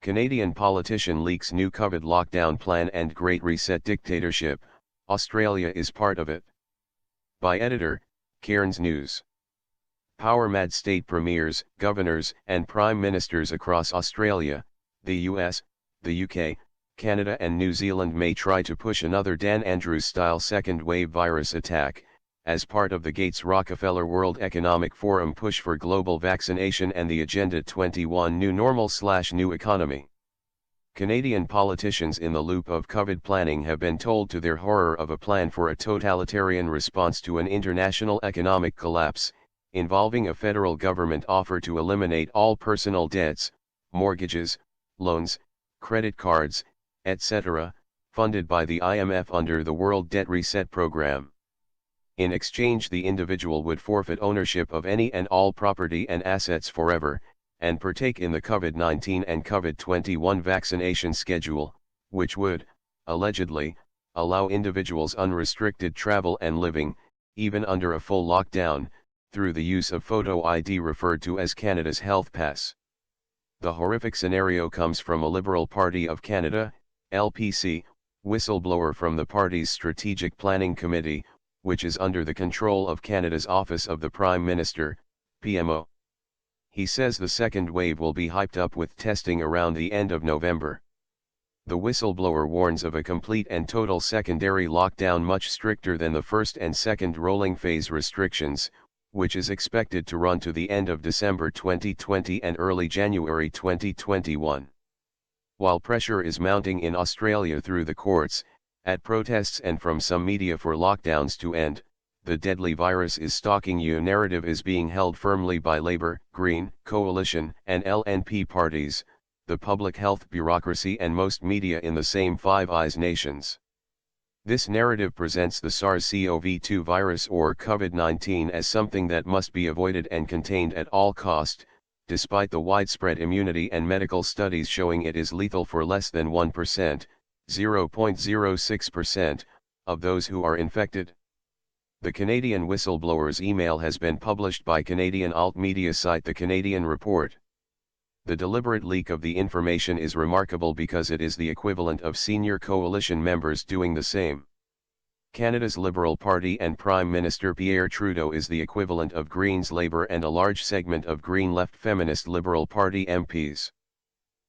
Canadian politician leaks new COVID lockdown plan and Great Reset dictatorship, Australia is part of it. By editor, Cairns News. Power-mad state premiers, governors, and prime ministers across Australia, the US, the UK, Canada and New Zealand may try to push another Dan Andrews-style second-wave virus attack, as part of the Gates-Rockefeller World Economic Forum push for global vaccination and the Agenda 21 New Normal/New Economy. Canadian politicians in the loop of COVID planning have been told to their horror of a plan for a totalitarian response to an international economic collapse, involving a federal government offer to eliminate all personal debts, mortgages, loans, credit cards, etc., funded by the IMF under the World Debt Reset Program. In exchange, the individual would forfeit ownership of any and all property and assets forever, and partake in the COVID-19 and COVID-21 vaccination schedule, which would, allegedly, allow individuals unrestricted travel and living, even under a full lockdown, through the use of photo ID referred to as Canada's Health Pass. The horrific scenario comes from a Liberal Party of Canada, LPC, whistleblower from the party's Strategic Planning Committee, which is under the control of Canada's Office of the Prime Minister, PMO. He says the second wave will be hyped up with testing around the end of November. The whistleblower warns of a complete and total secondary lockdown much stricter than the first and second rolling phase restrictions, which is expected to run to the end of December 2020 and early January 2021. While pressure is mounting in Australia through the courts, at protests and from some media for lockdowns to end, the deadly virus is stalking you narrative is being held firmly by Labour, Green, Coalition, and LNP parties, the public health bureaucracy and most media in the same Five Eyes nations. This narrative presents the SARS-CoV-2 virus or COVID-19 as something that must be avoided and contained at all cost, despite the widespread immunity and medical studies showing it is lethal for less than 1%, 0.06%, of those who are infected. The Canadian whistleblower's email has been published by Canadian alt-media site The Canadian Report. The deliberate leak of the information is remarkable because it is the equivalent of senior coalition members doing the same. Canada's Liberal Party and Prime Minister Pierre Trudeau is the equivalent of Greens Labour and a large segment of Green Left Feminist Liberal Party MPs.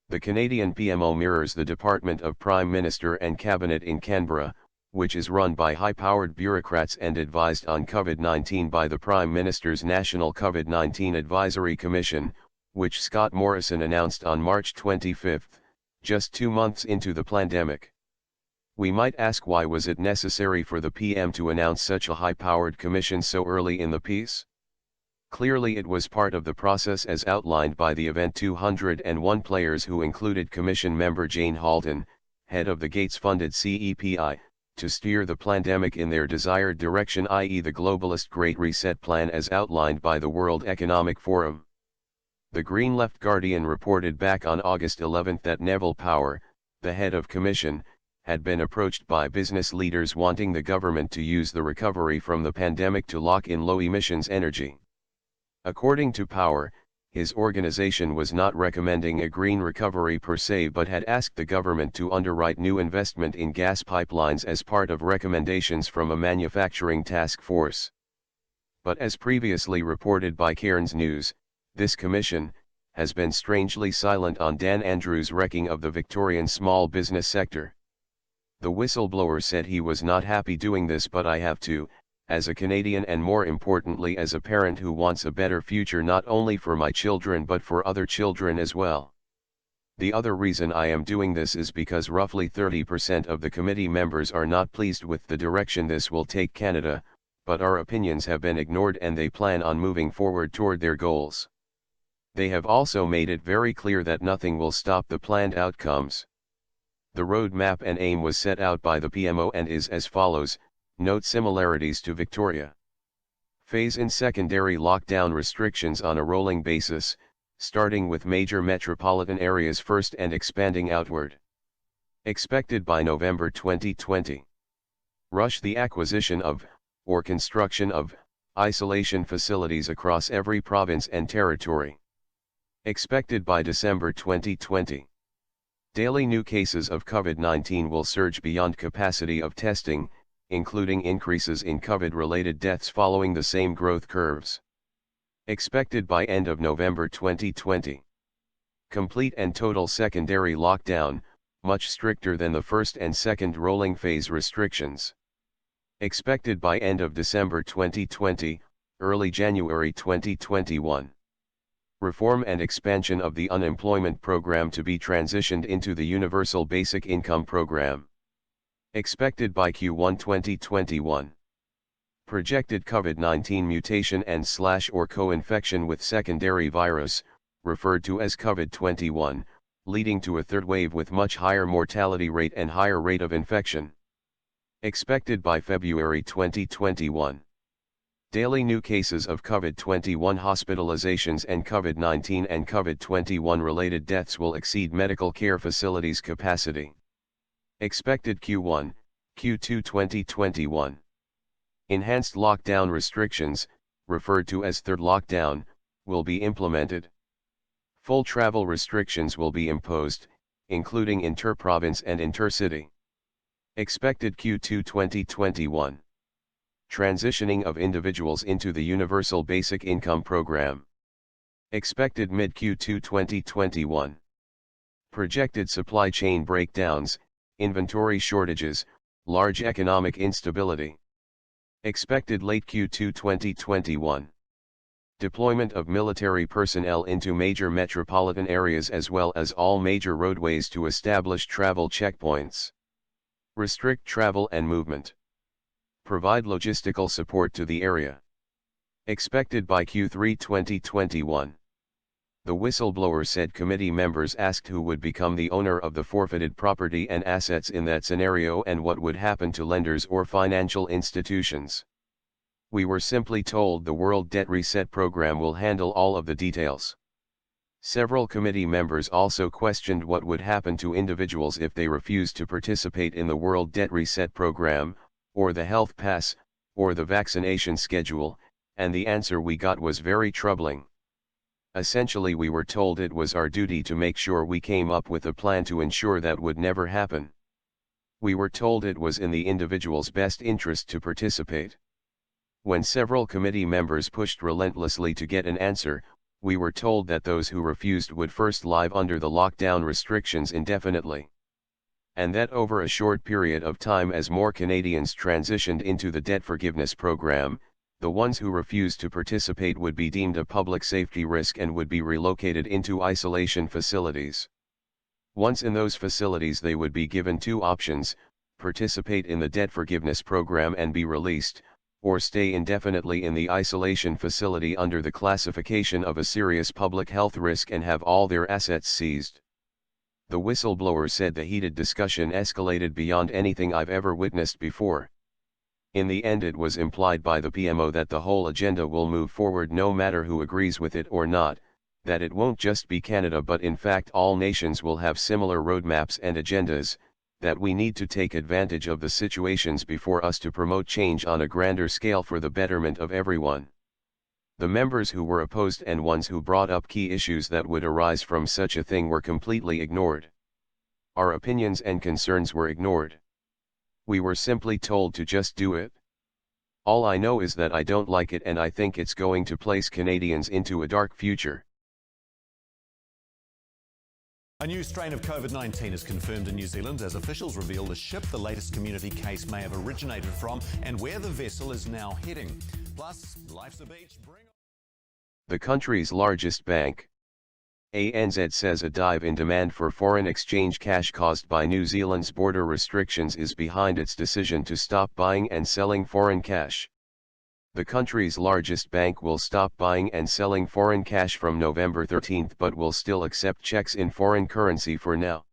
The Canadian PMO mirrors the Department of Prime Minister and Cabinet in Canberra, which is run by high-powered bureaucrats and advised on COVID-19 by the Prime Minister's National COVID-19 Advisory Commission, which Scott Morrison announced on March 25, just 2 months into the pandemic. We might ask, why was it necessary for the PM to announce such a high-powered commission so early in the piece? Clearly it was part of the process as outlined by the event 201 players, who included Commission member Jane Halton, head of the Gates-funded CEPI, to steer the pandemic in their desired direction, i.e. the globalist Great Reset plan as outlined by the World Economic Forum. The Green Left Guardian reported back on August 11 that Neville Power, the head of Commission, had been approached by business leaders wanting the government to use the recovery from the pandemic to lock in low-emissions energy. According to Power, his organization was not recommending a green recovery per se, but had asked the government to underwrite new investment in gas pipelines as part of recommendations from a manufacturing task force. But as previously reported by Cairns News, this commission has been strangely silent on Dan Andrews' wrecking of the Victorian small business sector. The whistleblower said he was not happy doing this, but I have to, as a Canadian and more importantly as a parent who wants a better future not only for my children but for other children as well. The other reason I am doing this is because roughly 30% of the committee members are not pleased with the direction this will take Canada, but our opinions have been ignored and they plan on moving forward toward their goals. They have also made it very clear that nothing will stop the planned outcomes. The roadmap and aim was set out by the PMO and is as follows: note similarities to Victoria. Phase in secondary lockdown restrictions on a rolling basis, starting with major metropolitan areas first and expanding outward. Expected by November 2020. Rush the acquisition of, or construction of, isolation facilities across every province and territory. Expected by December 2020. Daily new cases of COVID-19 will surge beyond capacity of testing, including increases in COVID-related deaths following the same growth curves. Expected by end of November 2020. Complete and total secondary lockdown, much stricter than the first and second rolling phase restrictions. Expected by end of December 2020, early January 2021. Reform and expansion of the unemployment program to be transitioned into the Universal Basic Income Program. Expected by Q1 2021. Projected COVID-19 mutation and/or co-infection with secondary virus, referred to as COVID-21, leading to a third wave with much higher mortality rate and higher rate of infection. Expected by February 2021. Daily new cases of COVID-21 hospitalizations and COVID-19 and COVID-21 related deaths will exceed medical care facilities capacity. Expected Q1, Q2 2021. Enhanced lockdown restrictions, referred to as third lockdown, will be implemented. Full travel restrictions will be imposed, including inter-province and inter-city. Expected Q2 2021. Transitioning of individuals into the Universal Basic Income Program. Expected mid-Q2 2021. Projected supply chain breakdowns, inventory shortages, large economic instability. Expected late Q2 2021. Deployment of military personnel into major metropolitan areas as well as all major roadways to establish travel checkpoints. Restrict travel and movement. Provide logistical support to the area. Expected by Q3 2021. The whistleblower said committee members asked who would become the owner of the forfeited property and assets in that scenario and what would happen to lenders or financial institutions. We were simply told the World Debt Reset Program will handle all of the details. Several committee members also questioned what would happen to individuals if they refused to participate in the World Debt Reset Program, or the Health Pass, or the vaccination schedule, and the answer we got was very troubling. Essentially, we were told it was our duty to make sure we came up with a plan to ensure that would never happen. We were told it was in the individual's best interest to participate. When several committee members pushed relentlessly to get an answer, we were told that those who refused would first live under the lockdown restrictions indefinitely. And that over a short period of time, as more Canadians transitioned into the debt forgiveness program, the ones who refused to participate would be deemed a public safety risk and would be relocated into isolation facilities. Once in those facilities, they would be given two options: participate in the debt forgiveness program and be released, or stay indefinitely in the isolation facility under the classification of a serious public health risk and have all their assets seized. The whistleblower said the heated discussion escalated beyond anything I've ever witnessed before. In the end, it was implied by the PMO that the whole agenda will move forward no matter who agrees with it or not, that it won't just be Canada but in fact all nations will have similar roadmaps and agendas, that we need to take advantage of the situations before us to promote change on a grander scale for the betterment of everyone. The members who were opposed and ones who brought up key issues that would arise from such a thing were completely ignored. Our opinions and concerns were ignored. We were simply told to just do it. All I know is that I don't like it and I think it's going to place Canadians into a dark future. A new strain of COVID-19 is confirmed in New Zealand as officials reveal the ship the latest community case may have originated from and where the vessel is now heading. Plus, life's a beach. The country's largest bank, ANZ, says a dive in demand for foreign exchange cash caused by New Zealand's border restrictions is behind its decision to stop buying and selling foreign cash. The country's largest bank will stop buying and selling foreign cash from November 13, but will still accept checks in foreign currency for now.